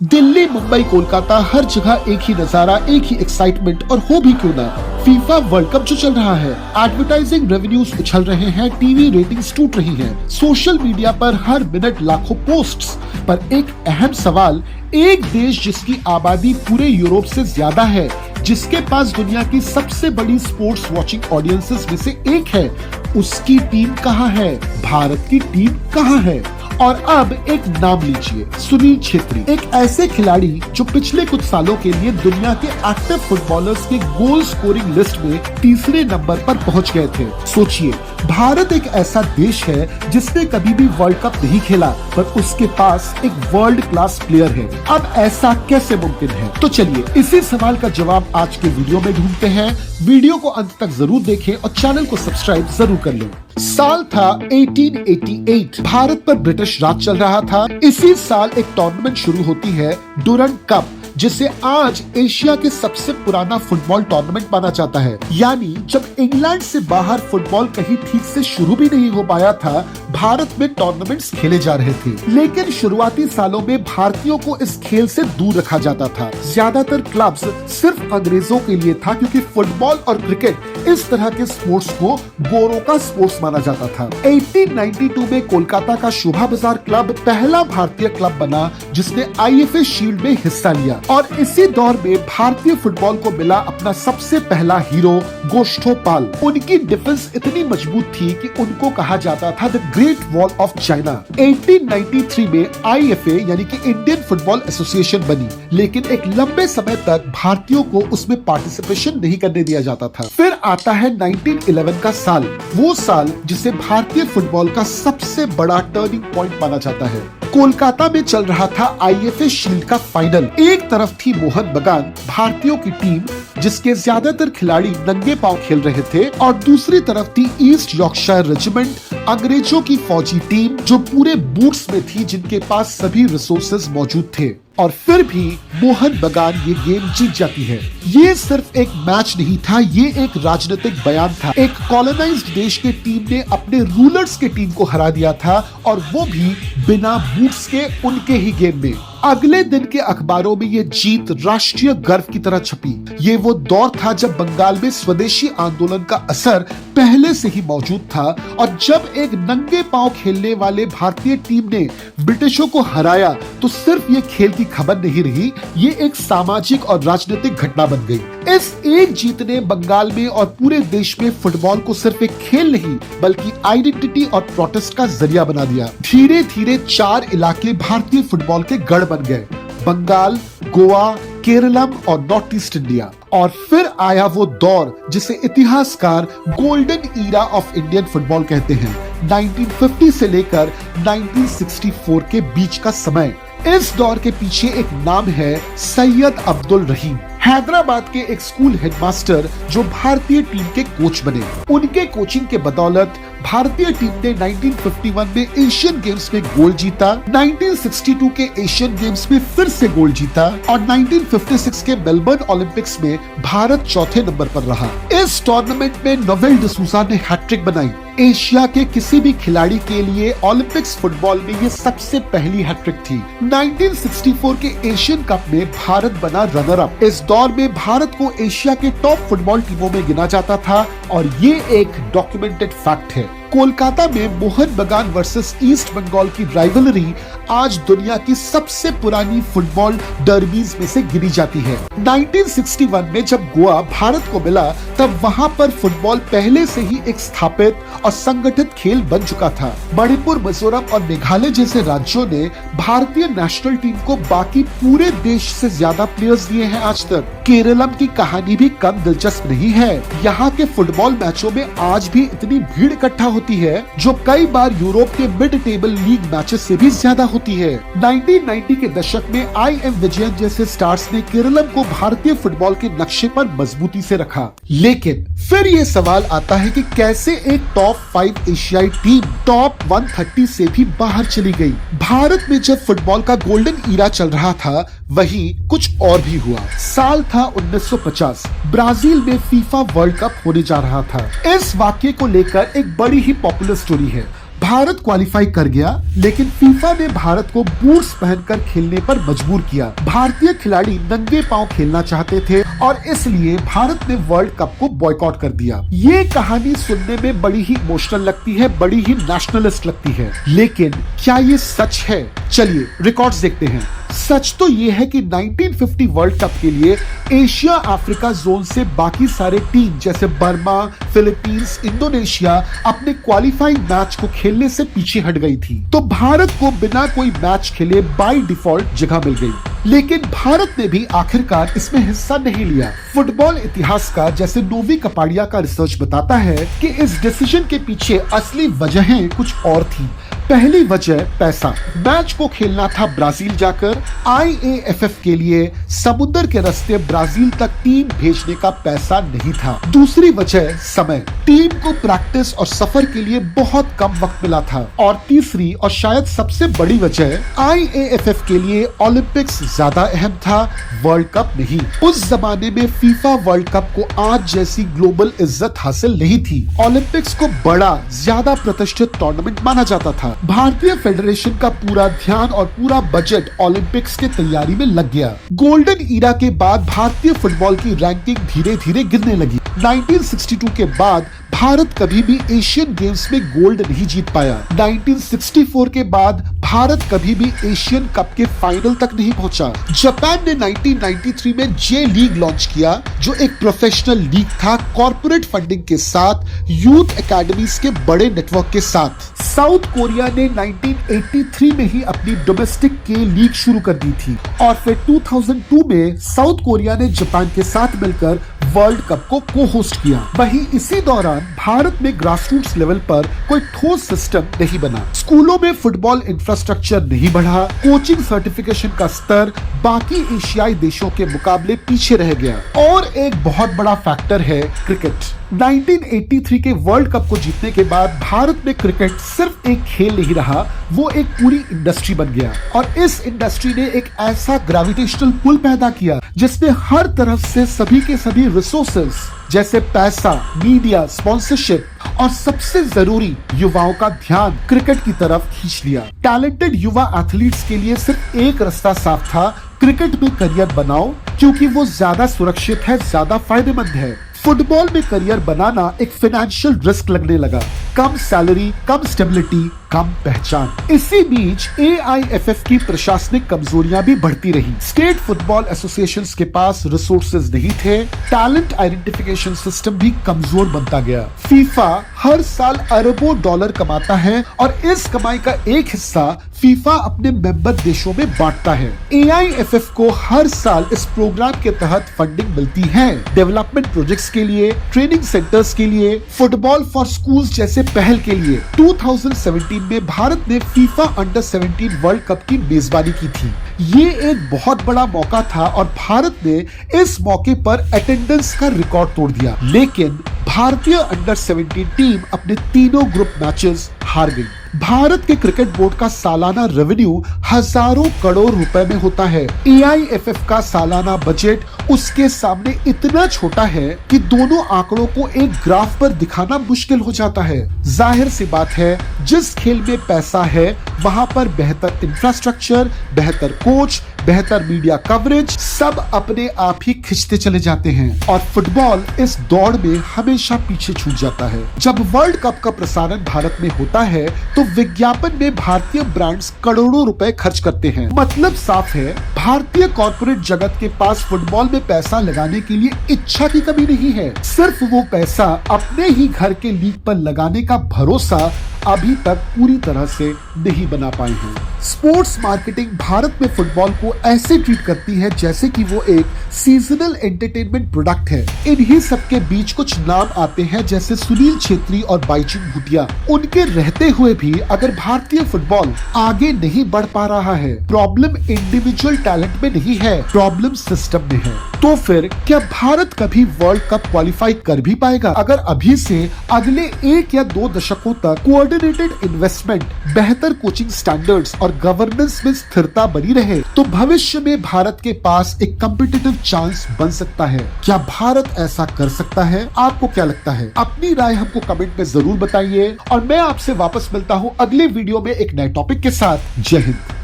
दिल्ली, मुंबई, कोलकाता, हर जगह एक ही नजारा, एक ही एक्साइटमेंट और हो भी क्यों ना फीफा वर्ल्ड कप जो चल रहा है। एडवर्टाइजिंग रेवेन्यूज उछल रहे हैं, टीवी रेटिंग्स टूट रही हैं, सोशल मीडिया पर हर मिनट लाखों पोस्ट्स। पर एक अहम सवाल, एक देश जिसकी आबादी पूरे यूरोप से ज्यादा है, जिसके पास दुनिया की सबसे बड़ी स्पोर्ट्स वॉचिंग ऑडियंसेस में से एक है, उसकी टीम कहाँ है? भारत की टीम कहाँ है? और अब एक नाम लीजिए, सुनील छेत्री, एक ऐसे खिलाड़ी जो पिछले कुछ सालों के लिए दुनिया के एक्टिव फुटबॉलर्स के गोल स्कोरिंग लिस्ट में तीसरे नंबर पर पहुंच गए थे। सोचिए, भारत एक ऐसा देश है जिसने कभी भी वर्ल्ड कप नहीं खेला, पर उसके पास एक वर्ल्ड क्लास प्लेयर है। अब ऐसा कैसे मुमकिन है? तो चलिए इसी सवाल का जवाब आज के वीडियो में ढूंढते हैं। वीडियो को अंत तक जरूर देखें और चैनल को सब्सक्राइब जरूर कर लें। साल था 1888, भारत पर ब्रिटिश राज चल रहा था। इसी साल एक टूर्नामेंट शुरू होती है, डुरंड कप, जिसे आज एशिया के सबसे पुराना फुटबॉल टूर्नामेंट माना जाता है। यानी जब इंग्लैंड से बाहर फुटबॉल कहीं ठीक से शुरू भी नहीं हो पाया था, भारत में टूर्नामेंट्स खेले जा रहे थे। लेकिन शुरुआती सालों में भारतीयों को इस खेल से दूर रखा जाता था। ज्यादातर क्लब्स सिर्फ अंग्रेजों के लिए था, क्योंकि फुटबॉल और क्रिकेट इस तरह के स्पोर्ट्स को गोरों का स्पोर्ट्स माना जाता था। 1892 में कोलकाता का शोभा बाजार क्लब पहला भारतीय क्लब बना, जिसने आईएफए शील्ड में हिस्सा लिया। और इसी दौर में भारतीय फुटबॉल को मिला अपना सबसे पहला हीरो, गोष्ठोपाल। उनकी डिफेंस इतनी मजबूत थी कि उनको कहा जाता था the great wall of China. 1893 में आईएफए यानी कि इंडियन फुटबॉल एसोसिएशन बनी, लेकिन एक लंबे समय तक भारतीयों को उसमें पार्टिसिपेशन नहीं करने दिया जाता था। फिर आता है 1911 का साल, वो साल जिसे भारतीय फुटबॉल का सबसे बड़ा टर्निंग पॉइंट माना जाता है। कोलकाता में चल रहा था आईएफए शील्ड का फाइनल। एक तरफ थी मोहन बगान, भारतीयों की टीम, जिसके ज्यादातर खिलाड़ी नंगे पांव खेल रहे थे, और दूसरी तरफ थी ईस्ट यॉर्कशायर रेजिमेंट, अंग्रेजों की फौजी टीम, जो पूरे बूट्स में थी, जिनके पास सभी रिसोर्सेज मौजूद थे। और फिर भी मोहन बगान ये गेम जीत जाती है। ये सिर्फ एक मैच नहीं था, ये एक राजनीतिक बयान था। एक कॉलोनाइज्ड देश के टीम ने अपने रूलर्स के टीम को हरा दिया था, और वो भी बिना बूट्स के, उनके ही गेम में। अगले दिन के अखबारों में ये जीत राष्ट्रीय गर्व की तरह छपी। ये वो दौर था जब बंगाल में स्वदेशी आंदोलन का असर पहले से ही मौजूद था, और जब एक नंगे पांव खेलने वाले भारतीय टीम ने ब्रिटिशों को हराया, तो सिर्फ ये खेल की खबर नहीं रही, ये एक सामाजिक और राजनीतिक घटना बन गई। इस एक जीत ने बंगाल में और पूरे देश में फुटबॉल को सिर्फ एक खेल नहीं, बल्कि आइडेंटिटी और प्रोटेस्ट का जरिया बना दिया। धीरे धीरे 4 इलाके भारतीय फुटबॉल के गढ़ बन गए, बंगाल, गोवा, केरलम और नॉर्थ ईस्ट इंडिया। और फिर आया वो दौर जिसे इतिहासकार golden era of Indian football कहते हैं। 1950 से लेकर 1964 के बीच का समय। इस दौर के पीछे एक नाम है, सैयद अब्दुल रहीम, हैदराबाद के एक स्कूल हेडमास्टर, जो भारतीय टीम के कोच बने। उनके कोचिंग के बदौलत भारतीय टीम ने 1951 में एशियन गेम्स में गोल्ड जीता, 1962 के एशियन गेम्स में फिर से गोल्ड जीता, और 1956 के मेलबर्न ओलंपिक्स में भारत चौथे नंबर पर रहा। इस टूर्नामेंट में नोवेल डिसूजा ने हैट्रिक बनाई। एशिया के किसी भी खिलाड़ी के लिए ओलंपिक्स फुटबॉल में ये सबसे पहली हैट्रिक थी। 1964 के एशियन कप में भारत बना रनर अप। इस दौर में भारत को एशिया के टॉप फुटबॉल टीमों में गिना जाता था, और ये एक डॉक्यूमेंटेड फैक्ट है। कोलकाता में मोहन बगान वर्सेस ईस्ट बंगाल की राइवलरी आज दुनिया की सबसे पुरानी फुटबॉल डर्बीज में से गिनी जाती है। 1961 में जब गोवा भारत को मिला, तब वहां पर फुटबॉल पहले से ही एक स्थापित और संगठित खेल बन चुका था। मणिपुर, मिजोरम और मेघालय जैसे राज्यों ने भारतीय नेशनल टीम को बाकी पूरे देश से ज्यादा प्लेयर्स दिए हैं आज तक। केरलम की कहानी भी कम दिलचस्प नहीं है। यहाँ के फुटबॉल मैचों में आज भी इतनी भीड़ इकट्ठा होती है, जो कई बार यूरोप के मिड टेबल लीग मैचेस से भी ज्यादा होती है। 1990 के दशक में आई.एम. विजयन जैसे स्टार्स ने केरलम को भारतीय फुटबॉल के नक्शे पर मजबूती से रखा। लेकिन फिर ये सवाल आता है कि कैसे एक टॉप 5 एशियाई टीम टॉप 130 से भी बाहर चली गई। भारत में जब फुटबॉल का गोल्डन ईरा चल रहा था, वहीं कुछ और भी हुआ। साल था 1950, ब्राजील में फीफा वर्ल्ड कप होने जा रहा था। इस वाक्य को लेकर एक बड़ी ही पॉपुलर स्टोरी है। भारत क्वालिफाई कर गया, लेकिन फीफा ने भारत को बूट्स पहनकर खेलने पर मजबूर किया। भारतीय खिलाड़ी नंगे पांव खेलना चाहते थे और इसलिए भारत ने वर्ल्ड कप को बॉयकॉट कर दिया। ये कहानी सुनने में बड़ी ही इमोशनल लगती है, बड़ी ही नेशनलिस्ट लगती है, लेकिन क्या ये सच है? चलिए रिकॉर्ड्स देखते हैं। सच तो ये है कि 1950 वर्ल्ड कप के लिए एशिया अफ्रीका जोन से बाकी सारे टीम जैसे बर्मा, फिलीपींस, इंडोनेशिया अपने क्वालिफाइंग मैच को खेलने से पीछे हट गई थी, तो भारत को बिना कोई मैच खेले बाय डिफॉल्ट जगह मिल गई। लेकिन भारत ने भी आखिरकार इसमें हिस्सा नहीं लिया। फुटबॉल इतिहासकार जैसे नोवी कपाड़िया का रिसर्च बताता है कि इस डिसीजन के पीछे असली वजहें कुछ और थी। पहली वजह पैसा। मैच को खेलना था ब्राजील जाकर। IAFF के लिए समुद्र के रास्ते ब्राजील तक टीम भेजने का पैसा नहीं था। दूसरी वजह समय। टीम को प्रैक्टिस और सफर के लिए बहुत कम वक्त मिला था। और तीसरी और शायद सबसे बड़ी वजह, IAFF के लिए ओलंपिक्स ज्यादा अहम था, वर्ल्ड कप नहीं। उस जमाने में फीफा वर्ल्ड कप को आज जैसी ग्लोबल इज्जत हासिल नहीं थी। ओलंपिक्स को बड़ा, ज्यादा प्रतिष्ठित टूर्नामेंट माना जाता था। भारतीय फेडरेशन का पूरा ध्यान और पूरा बजट ओलंपिक्स के तैयारी में लग गया। गोल्डन ईरा के बाद भारतीय फुटबॉल की रैंकिंग धीरे धीरे गिरने लगी। 1962 के बाद भारत कभी भी एशियन गेम्स में गोल्ड नहीं जीत पाया। 1964 के बाद भारत कभी भी एशियन कप के फाइनल तक नहीं पहुंचा। जापान ने 1993 में जे लीग लॉन्च किया, जो एक प्रोफेशनल लीग था, कॉर्पोरेट फंडिंग के साथ, यूथ एकेडमीज के बड़े नेटवर्क के साथ। साउथ कोरिया ने 1983 में ही अपनी डोमेस्टिक के लीग शुरू कर दी थी और फिर 2002 में साउथ कोरिया ने जापान के साथ मिलकर वर्ल्ड कप को को-होस्ट किया। वहीं इसी दौरान भारत में ग्रासरूट्स लेवल पर कोई ठोस सिस्टम नहीं बना। स्कूलों में फुटबॉल इंफ्रास्ट्रक्चर नहीं बढ़ा। कोचिंग सर्टिफिकेशन का स्तर बाकी एशियाई देशों के मुकाबले पीछे रह गया। और एक बहुत बड़ा फैक्टर है क्रिकेट। 1983 के वर्ल्ड कप को जीतने के बाद भारत में क्रिकेट सिर्फ एक खेल नहीं रहा, वो एक पूरी इंडस्ट्री बन गया। और इस इंडस्ट्री ने एक ऐसा ग्रेविटेशनल पुल पैदा किया जिसने हर तरफ से सभी के सभी रिसोर्सेज जैसे पैसा, मीडिया, स्पॉन्सरशिप और सबसे जरूरी युवाओं का ध्यान क्रिकेट की तरफ खींच लिया। टैलेंटेड युवा एथलीट्स के लिए सिर्फ एक रास्ता साफ था, क्रिकेट में करियर बनाओ, क्योंकि वो ज्यादा सुरक्षित है, ज्यादा फायदेमंद है। फुटबॉल में करियर बनाना एक फाइनेंशियल रिस्क लगने लगा। कम सैलरी, कम स्टेबिलिटी, कम पहचान। इसी बीच AIFF की प्रशासनिक कमजोरियां भी बढ़ती रही। स्टेट फुटबॉल एसोसिएशंस के पास रिसोर्सेज नहीं थे। टैलेंट आइडेंटिफिकेशन सिस्टम भी कमजोर बनता गया। फीफा हर साल अरबों डॉलर कमाता है और इस कमाई का एक हिस्सा फीफा अपने मेंबर देशों में बांटता है। AIFF को हर साल इस प्रोग्राम के तहत फंडिंग मिलती है। डेवलपमेंट प्रोजेक्ट्स के लिए, ट्रेनिंग सेंटर्स के लिए, फुटबॉल फॉर स्कूल्स जैसे पहल के लिए। 2017 में भारत ने फीफा अंडर 17 वर्ल्ड कप की मेजबानी की थी। ये एक बहुत बड़ा मौका था और भारत ने इस मौके पर अटेंडेंस का रिकॉर्ड तोड़ दिया। लेकिन भारतीय अंडर 17 टीम अपने तीनों ग्रुप मैचेस हार गई। भारत के क्रिकेट बोर्ड का सालाना रेवेन्यू हजारों करोड़ रुपए में होता है। AIFF का सालाना बजट उसके सामने इतना छोटा है कि दोनों आंकड़ों को एक ग्राफ पर दिखाना मुश्किल हो जाता है। जाहिर सी बात है, जिस खेल में पैसा है वहां पर बेहतर इंफ्रास्ट्रक्चर, बेहतर कोच, बेहतर मीडिया कवरेज सब अपने आप ही खिंचते चले जाते हैं और फुटबॉल इस दौड़ में हमेशा पीछे छूट जाता है। जब वर्ल्ड कप का प्रसारण भारत में होता है तो विज्ञापन में भारतीय ब्रांड्स करोड़ों रुपए खर्च करते हैं। मतलब साफ है, भारतीय कॉर्पोरेट जगत के पास फुटबॉल में पैसा लगाने के लिए इच्छा की कमी नहीं है। सिर्फ वो पैसा अपने ही घर के लीग पर लगाने का भरोसा अभी तक पूरी तरह से नहीं बना पाए हैं। स्पोर्ट्स मार्केटिंग भारत में फुटबॉल को ऐसे ट्रीट करती है जैसे कि वो एक सीजनल एंटरटेनमेंट प्रोडक्ट है। इन्हीं सबके बीच कुछ नाम आते हैं जैसे सुनील छेत्री और बाईचुंग भूटिया। उनके रहते हुए भी अगर भारतीय फुटबॉल आगे नहीं बढ़ पा रहा है, प्रॉब्लम इंडिविजुअल टैलेंट में नहीं है, प्रॉब्लम सिस्टम में है। तो फिर क्या भारत कभी वर्ल्ड कप क्वालिफाई कर भी पाएगा? अगर अभी से अगले 1 या 2 दशकों तक कोऑर्डिनेटेड इन्वेस्टमेंट, बेहतर कोचिंग स्टैंडर्ड्स और गवर्नेंस में स्थिरता बनी रहे तो भविष्य में भारत के पास एक कॉम्पिटिटिव चांस बन सकता है। क्या भारत ऐसा कर सकता है? आपको क्या लगता है? अपनी राय हमको कमेंट में जरूर बताइए और मैं आपसे वापस मिलता हूं अगले वीडियो में एक नए टॉपिक के साथ। जय हिंद।